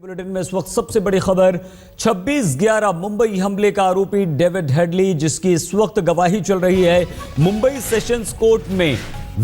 Bulletin में इस वक्त सबसे बड़ी खबर 26/11 मुंबई हमले का आरोपी डेविड हेडली, जिसकी इस वक्त गवाही चल रही है मुंबई सेशंस कोर्ट में।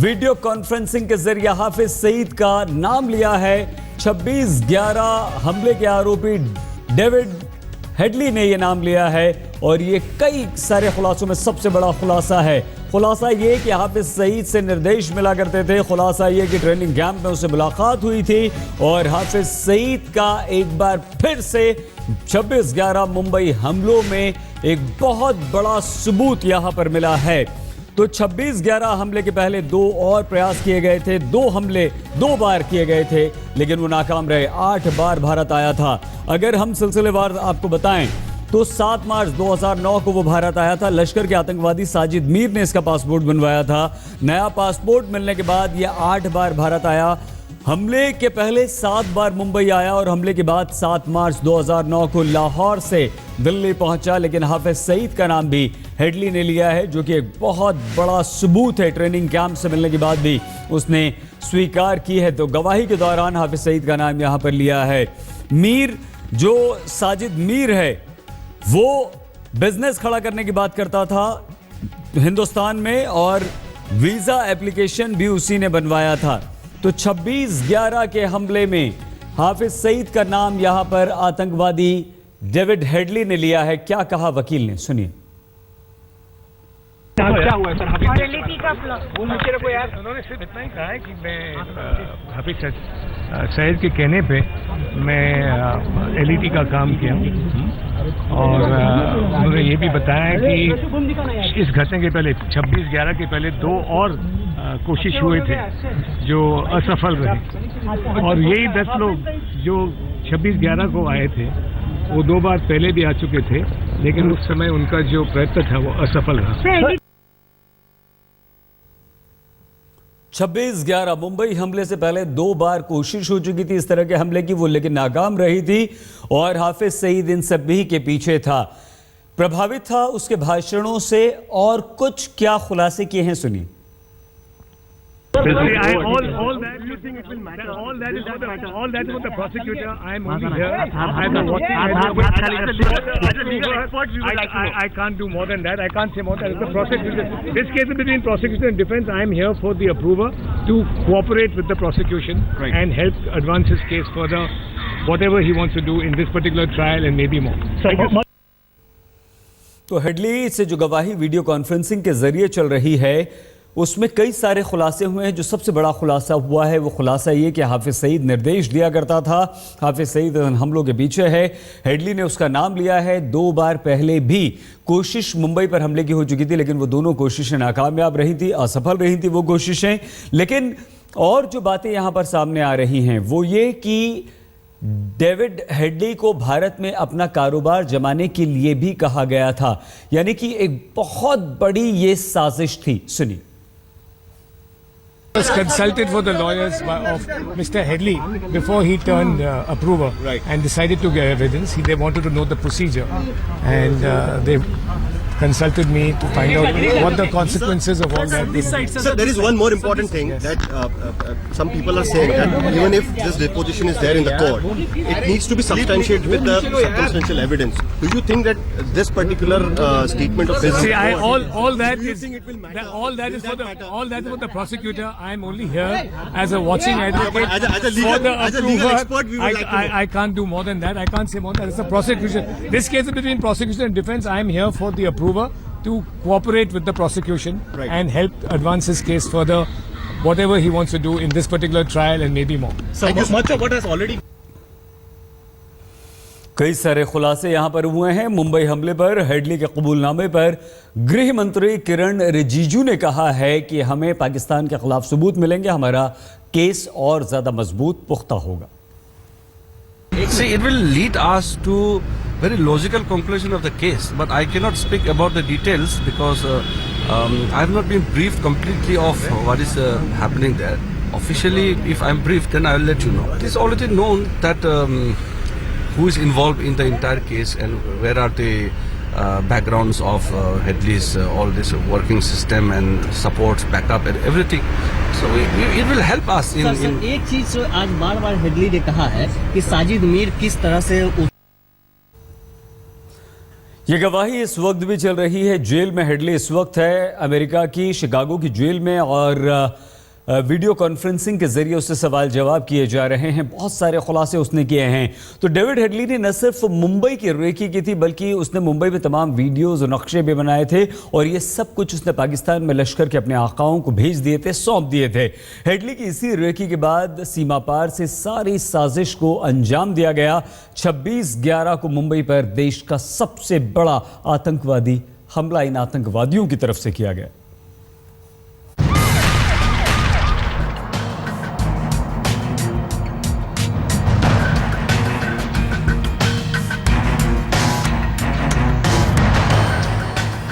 वीडियो कॉन्फ्रेंसिंग के जरिए हाफिज सईद का नाम लिया है। 26/11 हमले के आरोपी डेविड हेडली ने यह नाम लिया है और ये कई सारे खुलासों में सबसे बड़ा खुलासा है। खुलासा ये कि हाफिज सईद से निर्देश मिला करते थे। खुलासा ये कि ट्रेनिंग कैंप में उससे मुलाकात हुई थी और हाफिज सईद का एक बार फिर से 26/11 मुंबई हमलों में एक बहुत बड़ा सबूत यहां पर मिला है। तो 26/11 हमले के पहले 2 और प्रयास किए गए थे। 2 हमले 2 बार किए गए थे लेकिन वो नाकाम रहे। 8 बार भारत आया था। अगर हम सिलसिलेवार आपको बताएं तो 7 मार्च 2009 को वो भारत आया था। लश्कर के आतंकवादी साजिद मीर ने इसका पासपोर्ट बनवाया था। नया पासपोर्ट मिलने के बाद ये 8 बार भारत आया। हमले के पहले 7 बार मुंबई आया और हमले के बाद 7 मार्च 2009 को लाहौर से दिल्ली पहुंचा। लेकिन हाफिज सईद का नाम भी हेडली ने लिया है, जो कि एक बहुत बड़ा सबूत है। ट्रेनिंग कैंप से मिलने के बाद भी उसने स्वीकार की है। तो गवाही के दौरान हाफिज सईद का नाम यहां पर लिया है। मीर, जो साजिद मीर है, वो बिजनेस खड़ा करने की बात करता था हिंदुस्तान में और वीजा एप्लीकेशन भी उसी ने बनवाया था। तो 26/11 के हमले में हाफिज सईद का नाम यहां पर आतंकवादी डेविड हेडली ने लिया है। क्या कहा वकील ने, सुनिए। क्या हुआ सर? उन्होंने सिर्फ इतना ही कहा है कि मैं हाफिज सईद के कहने पे मैं एलईडी का काम किया और उन्होंने ये भी बताया कि इस घटना के पहले 26/11 के पहले 2 और कोशिश हुए थे जो असफल रहे और यही 10 लोग जो 26/11 को आए थे वो 2 बार पहले भी आ चुके थे, लेकिन उस समय उनका जो प्रयत्न था वो असफल रहा। 26/11 मुंबई हमले से पहले 2 बार कोशिश हो चुकी थी इस तरह के हमले की, वो लेकिन नाकाम रही थी और हाफिज सईद इन सभी के पीछे था। प्रभावित था उसके भाषणों से और कुछ क्या खुलासे किए हैं, सुनिए। All that you think it will matter? All that is what the prosecutor. I am only here. I'm watching. I can't do more than that. I can't say more than that. The prosecutor. This case is between prosecution and defense. I am here for the approver to cooperate with the prosecution and help advance his case further, whatever he wants to do in this particular trial and maybe more. तो Headley से जो गवाही video conferencing के जरिए चल रही है उसमें कई सारे खुलासे हुए हैं। जो सबसे बड़ा खुलासा हुआ है वो खुलासा ये कि हाफिज सईद निर्देश दिया करता था। हाफिज सईद हमलों के पीछे है। हेडली ने उसका नाम लिया है। 2 बार पहले भी कोशिश मुंबई पर हमले की हो चुकी थी लेकिन वो दोनों कोशिशें नाकामयाब रही थी, असफल रही थी वो कोशिशें। लेकिन और जो बातें यहाँ पर सामने आ रही हैं वो ये कि डेविड हेडली को भारत में अपना कारोबार जमाने के लिए भी कहा गया था, यानी कि एक बहुत बड़ी ये साजिश थी। सुनिए। I was consulted for the lawyers of Mr. Headley before he turned approver and decided to get evidence. They wanted to know the procedure and they consulted me to find out what the consequences of all that is. Sir, there is one more important thing that some people are saying that even if this deposition is there in the court, it needs to be substantiated with the circumstantial evidence. Do you think that this particular statement of his? See, all that is for the prosecutor. I am only here as a watching advocate As a legal expert, we would like to know. I can't do more than that. I can't say more than that. It's the prosecution. This case is between prosecution and defense. I am here for the approver to cooperate with the prosecution and help advance his case further, whatever he wants to do in this particular trial and maybe more. So much of what has already. कई सारे खुलासे यहां पर हुए हैं मुंबई हमले पर। Headley के कबूलनामे पर गृह मंत्री किरण रिजिजू ने कहा है कि हमें पाकिस्तान के खिलाफ सबूत मिलेंगे, हमारा केस और ज्यादा मजबूत पुख्ता होगा। See, it will lead us to very logical conclusion of the case, but I cannot speak about the details because I have not been briefed completely of what is happening there. Officially, if I am briefed, then I will let you know. It is already known that who is involved in the entire case and where are the backgrounds of Headley's all this working system and supports, backup and everything. So it will help us in. Sir, एक चीज आज बार-बार Headley ने कहा है कि साजिद मीर किस तरह से ये गवाही इस वक्त भी चल रही है। जेल में हेडली इस वक्त है, अमेरिका की शिकागो की जेल में, और वीडियो कॉन्फ्रेंसिंग के जरिए उससे सवाल जवाब किए जा रहे हैं। बहुत सारे खुलासे उसने किए हैं। तो डेविड हेडली ने न सिर्फ मुंबई की रेकी की थी, बल्कि उसने मुंबई में तमाम वीडियोस और नक्शे भी बनाए थे, और ये सब कुछ उसने पाकिस्तान में लश्कर के अपने आकाओं को भेज दिए थे, सौंप दिए थे। हेडली की इसी रेकी के बाद सीमा पार से सारी साजिश को अंजाम दिया गया। 26/11 को मुंबई पर देश का सबसे बड़ा आतंकवादी हमला इन आतंकवादियों की तरफ से किया गया।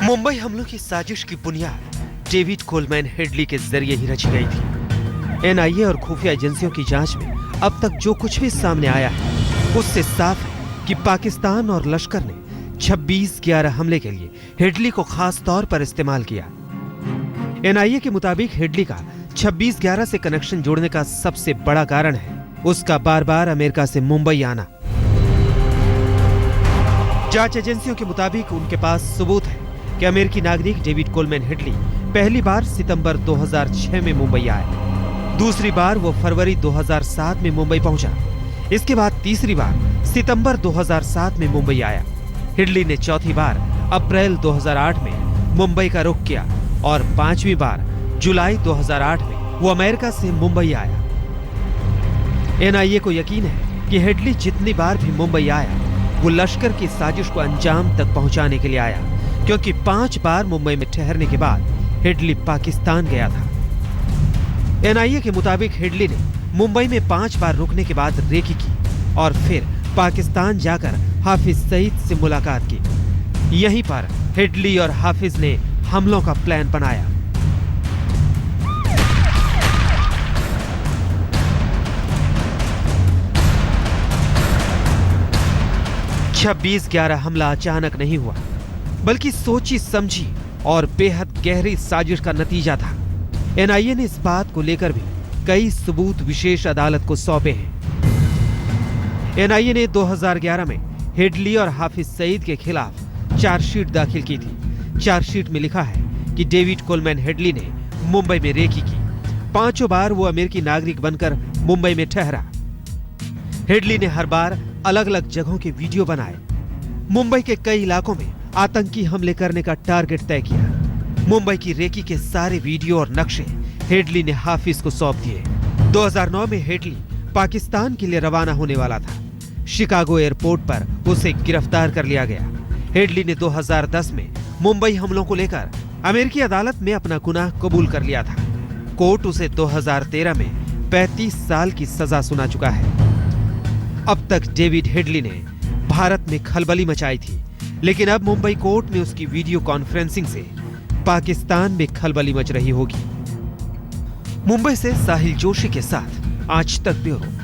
मुंबई हमलों की साजिश की बुनियाद डेविड कोलमैन हेडली के जरिए ही रची गई थी। एनआईए और खुफिया एजेंसियों की जांच में अब तक जो कुछ भी सामने आया है, उससे साफ है कि पाकिस्तान और लश्कर ने 26/11 हमले के लिए हेडली को खास तौर पर इस्तेमाल किया। एनआईए के मुताबिक हेडली का 26/11 से कनेक्शन जोड़ने का सबसे बड़ा कारण है उसका बार बार अमेरिका से मुंबई आना। जांच एजेंसियों के मुताबिक उनके पास सबूत है कि अमेरिकी नागरिक डेविड कोलमैन हेडली पहली बार सितंबर 2006 में मुंबई आए, दूसरी बार वो फरवरी 2007 में मुंबई पहुंचा, इसके बाद तीसरी बार सितंबर 2007 में मुंबई आया। हेडली ने चौथी बार अप्रैल 2008 में मुंबई का रुख किया, और पांचवी बार जुलाई 2008 में वो अमेरिका से मुंबई आया। एनआईए को यकीन है कि हेडली जितनी बार भी मुंबई आया, वो लश्कर की साजिश को अंजाम तक पहुंचाने के लिए आया, क्योंकि 5 बार मुंबई में ठहरने के बाद हेडली पाकिस्तान गया था। एनआईए के मुताबिक हेडली ने मुंबई में 5 बार रुकने के बाद रेकी की, और फिर पाकिस्तान जाकर हाफिज सईद से मुलाकात की। यहीं पर हेडली और हाफिज ने हमलों का प्लान बनाया। छब्बीस 11 हमला अचानक नहीं हुआ, बल्कि सोची समझी और बेहद गहरी साजिश का नतीजा था। एनआईए ने इस बात को लेकर भी कई सबूत विशेष अदालत को सौंपे हैं। एनआईए ने 2011 में हेडली और हाफिज सईद के खिलाफ चार्जशीट दाखिल की थी। चार्जशीट में लिखा है कि डेविड कोलमैन हेडली ने मुंबई में रेकी की, 5 बार वो अमेरिकी नागरिक बनकर मुंबई में ठहरा। हेडली ने हर बार अलग अलग जगहों के वीडियो बनाए, मुंबई के कई इलाकों में आतंकी हमले करने का टारगेट तय किया। मुंबई की रेकी के सारे वीडियो और नक्शे हेडली ने हाफिज को सौंप दिए। 2009 में हेडली पाकिस्तान के लिए रवाना होने वाला था। शिकागो एयरपोर्ट पर उसे गिरफ्तार कर लिया गया। हेडली ने 2010 में मुंबई हमलों को लेकर अमेरिकी अदालत में अपना गुनाह कबूल कर लिया था। कोर्ट उसे 2013 में 35 साल की सजा सुना चुका है। अब तक डेविड हेडली ने भारत में खलबली मचाई थी, लेकिन अब मुंबई कोर्ट में उसकी वीडियो कॉन्फ्रेंसिंग से पाकिस्तान में खलबली मच रही होगी। मुंबई से साहिल जोशी के साथ आज तक ब्यूरो।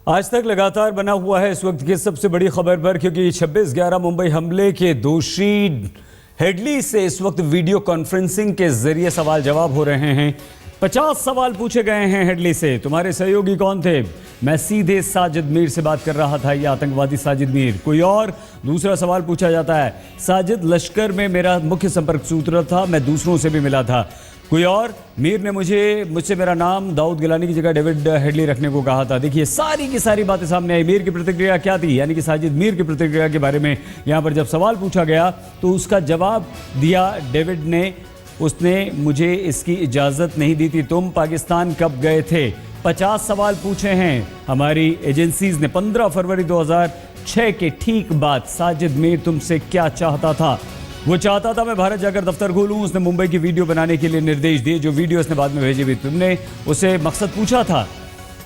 आज तक लगातार बना हुआ है इस वक्त की सबसे बड़ी खबर पर, क्योंकि 26/11 मुंबई हमले के दोषी हेडली से इस वक्त वीडियो कॉन्फ्रेंसिंग के जरिए सवाल जवाब हो रहे हैं। 50 सवाल पूछे गए हैं हेडली से। तुम्हारे सहयोगी कौन थे? मैं सीधे साजिद मीर से बात कर रहा था, यह आतंकवादी साजिद मीर। कोई और? दूसरा सवाल पूछा जाता है, साजिद लश्कर में मेरा मुख्य संपर्क सूत्र था, मैं दूसरों से भी मिला था। कोई और? मीर ने मुझसे मेरा नाम दाऊद गिलानी की जगह डेविड हेडली रखने को कहा था। देखिए सारी की सारी बातें सामने आई। मीर की प्रतिक्रिया क्या थी, यानी कि साजिद मीर की प्रतिक्रिया के बारे में यहाँ पर जब सवाल पूछा गया तो उसका जवाब दिया डेविड ने। उसने मुझे इसकी इजाज़त नहीं दी थी। तुम पाकिस्तान कब गए थे? 50 सवाल पूछे हैं हमारी एजेंसीज ने। 15 फरवरी 2006 के ठीक बाद साजिद मीर तुमसे क्या चाहता था? वो चाहता था मैं भारत जाकर दफ्तर खोलूं। उसने मुंबई की वीडियो बनाने के लिए निर्देश दिए, जो वीडियो उसने बाद में भेजी भी। तुमने उसे मकसद पूछा था?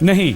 नहीं,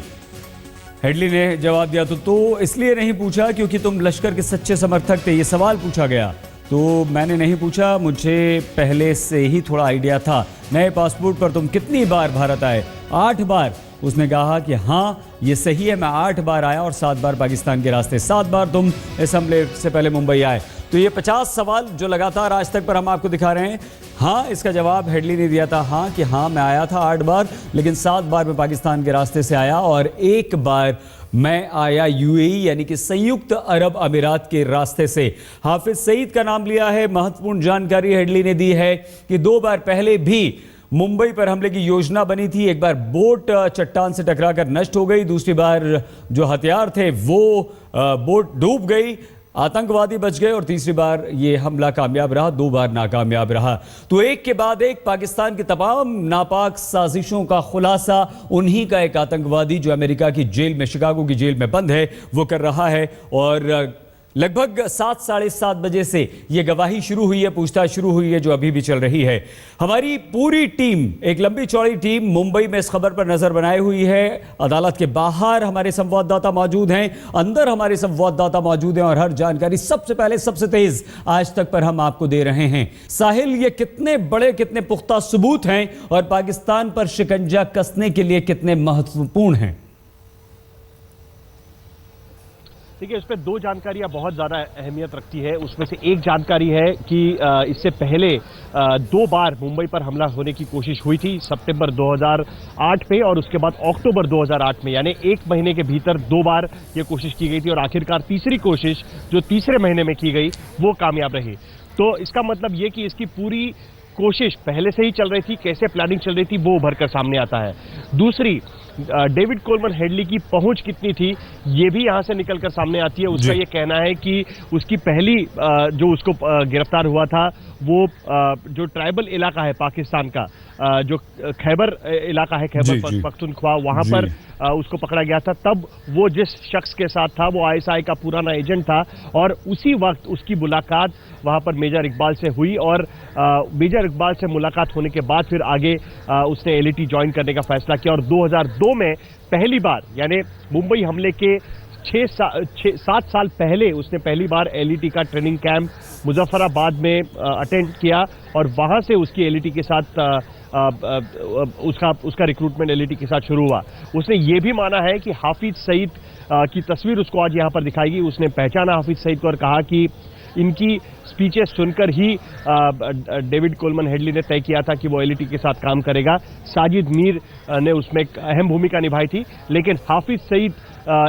हेडली ने जवाब दिया। तो इसलिए नहीं पूछा क्योंकि तुम लश्कर के सच्चे समर्थक थे। ये सवाल पूछा गया तो मैंने नहीं पूछा, मुझे पहले से ही थोड़ा आइडिया था। नए पासपोर्ट पर तुम कितनी बार भारत आए? 8 बार। उसने कहा कि हाँ ये सही है, मैं 8 बार आया और 7 बार पाकिस्तान के रास्ते, 7 बार तुम इस हमले से पहले मुंबई आए। तो ये 50 सवाल जो लगातार आज तक पर हम आपको दिखा रहे हैं, हाँ इसका जवाब हेडली ने दिया था हाँ कि हाँ मैं आया था 8 बार, लेकिन 7 बार मैं पाकिस्तान के रास्ते से आया और 1 बार मैं आया यूएई यानी कि संयुक्त अरब अमीरात के रास्ते से। हाफिज सईद का नाम लिया है। महत्वपूर्ण जानकारी हेडली ने दी है कि 2 बार पहले भी मुंबई पर हमले की योजना बनी थी। एक बार बोट चट्टान से टकराकर नष्ट हो गई, दूसरी बार जो हथियार थे वो बोट डूब गई, आतंकवादी बच गए और तीसरी बार ये हमला कामयाब रहा, 2 बार नाकामयाब रहा। तो एक के बाद एक पाकिस्तान की तमाम नापाक साजिशों का खुलासा उन्हीं का एक आतंकवादी जो अमेरिका की जेल में, शिकागो की जेल में बंद है, वो कर रहा है। और लगभग 7 साढ़े 7 बजे से ये गवाही शुरू हुई है, पूछताछ शुरू हुई है जो अभी भी चल रही है। हमारी पूरी टीम, एक लंबी चौड़ी टीम मुंबई में इस खबर पर नजर बनाई हुई है। अदालत के बाहर हमारे संवाददाता मौजूद हैं, अंदर हमारे संवाददाता मौजूद हैं और हर जानकारी सबसे पहले सबसे तेज आज तक पर हम आपको दे रहे हैं। साहिल, ये कितने बड़े, कितने पुख्ता सबूत हैं और पाकिस्तान पर शिकंजा कसने के लिए कितने महत्वपूर्ण हैं? देखिए, इसमें 2 जानकारियां बहुत ज़्यादा अहमियत रखती है। उसमें से एक जानकारी है कि इससे पहले 2 बार मुंबई पर हमला होने की कोशिश हुई थी, सितंबर 2008 में और उसके बाद अक्टूबर 2008 में, यानी 1 महीने के भीतर 2 बार ये कोशिश की गई थी और आखिरकार तीसरी कोशिश जो तीसरे महीने में की गई वो कामयाब रही। तो इसका मतलब ये कि इसकी पूरी कोशिश पहले से ही चल रही थी, कैसे प्लानिंग चल रही थी वो उभर कर सामने आता है। दूसरी, डेविड कोलमन हेडली की पहुंच कितनी थी ये भी यहां से निकलकर सामने आती है। उसका ये कहना है कि उसकी पहली जो उसको गिरफ्तार हुआ था वो जो ट्राइबल इलाका है पाकिस्तान का, जो खैबर इलाका है, खैबर पख्तूनख्वा, वहां पर उसको पकड़ा गया था। तब वो जिस शख्स के साथ था वो आईएसआई का पुराना एजेंट था और उसी वक्त उसकी मुलाकात वहां पर मेजर इकबाल से हुई और मेजर इकबाल से मुलाकात होने के बाद फिर आगे उसने एलईटी ज्वाइन करने का फैसला किया और 2002 में पहली बार, यानी मुंबई हमले के 7 साल पहले उसने पहली बार एलईटी का ट्रेनिंग कैंप मुजफ्फराबाद में अटेंड किया और वहां से उसकी एलईटी के साथ उसका रिक्रूटमेंट एलईटी के साथ शुरू हुआ। उसने ये भी माना है कि हाफिज सईद की तस्वीर उसको आज यहाँ पर दिखाएगी। उसने पहचाना हाफिज सईद को और कहा कि इनकी स्पीचेस सुनकर ही डेविड कोलमन हेडली ने तय किया था कि वो एलईटी के साथ काम करेगा। साजिद मीर ने उसमें एक अहम भूमिका निभाई थी, लेकिन हाफिज सईद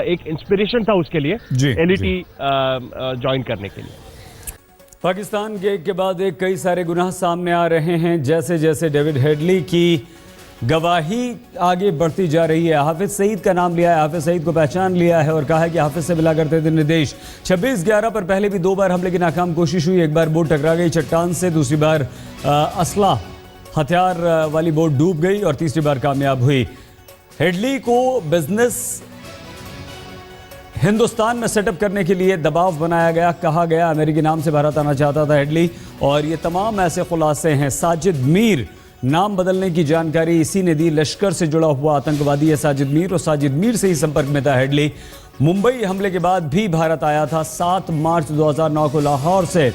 एक इंस्पिरेशन था उसके लिए एलईटी ज्वाइन करने के लिए। पाकिस्तान के एक के बाद एक कई सारे गुनाह सामने आ रहे हैं। जैसे जैसे डेविड हेडली की गवाही आगे बढ़ती जा रही है, हाफिज सईद का नाम लिया है, हाफिज सईद को पहचान लिया है और कहा है कि हाफिज से मिला करते थे निर्देश। 26/11 पर पहले भी 2 बार हमले की नाकाम कोशिश हुई। एक बार बोट टकरा गई चट्टान से, दूसरी बार असला हथियार वाली बोट डूब गई और तीसरी बार कामयाब हुई। हेडली को बिजनेस हिंदुस्तान में सेटअप करने के लिए दबाव बनाया गया, कहा गया अमेरिकी नाम से भारत आना चाहता था हेडली और ये तमाम ऐसे खुलासे हैं। साजिद मीर, नाम बदलने की जानकारी इसी ने दी। लश्कर से जुड़ा हुआ आतंकवादी है साजिद मीर और साजिद मीर से ही संपर्क में था हेडली। मुंबई हमले के बाद भी भारत आया था। 7 मार्च 2009 को लाहौर से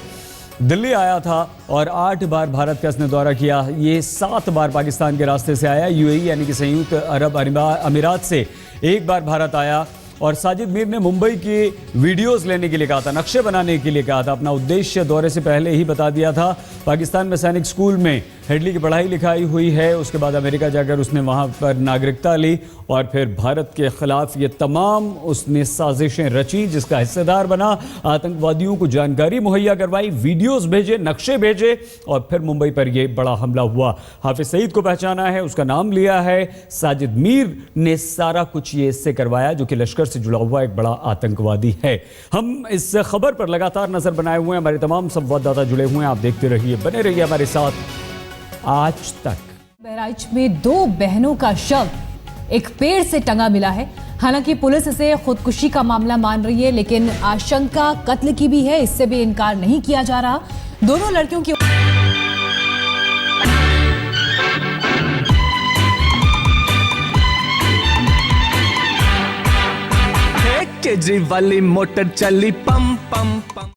दिल्ली आया था और 8 बार भारत का इसने दौरा किया। ये 7 बार पाकिस्तान के रास्ते से आया। यूएई यानी कि संयुक्त अरब अमीरात से 1 बार भारत आया और साजिद मीर ने मुंबई के वीडियोस लेने के लिए कहा था, नक्शे बनाने के लिए कहा था। अपना उद्देश्य दौरे से पहले ही बता दिया था। पाकिस्तान में सैनिक स्कूल में हेडली की पढ़ाई लिखाई हुई है। उसके बाद अमेरिका जाकर उसने वहां पर नागरिकता ली और फिर भारत के खिलाफ ये तमाम उसने साजिशें रची, जिसका हिस्सेदार बना। आतंकवादियों को जानकारी मुहैया करवाई, वीडियोस भेजे, नक्शे भेजे और फिर मुंबई पर यह बड़ा हमला हुआ। हाफिज सईद को पहचाना है, उसका नाम लिया है। साजिद मीर ने सारा कुछ ये इससे करवाया जो कि लश्कर से जुड़ा हुआ एक बड़ा आतंकवादी है। हम इस खबर पर लगातार नजर बनाए हुए हैं, हमारे तमाम संवाददाता जुड़े हुए हैं। आप देखते रहिए, बने रहिए हमारे साथ आज तक। बहराइच में 2 बहनों का शव एक पेड़ से टंगा मिला है। हालांकि पुलिस इसे खुदकुशी का मामला मान रही है, लेकिन आशंका कत्ल की भी है, इससे भी इनकार नहीं किया जा रहा। दोनों लड़कियों की केजरीवाल मोटर चली पम पम पम।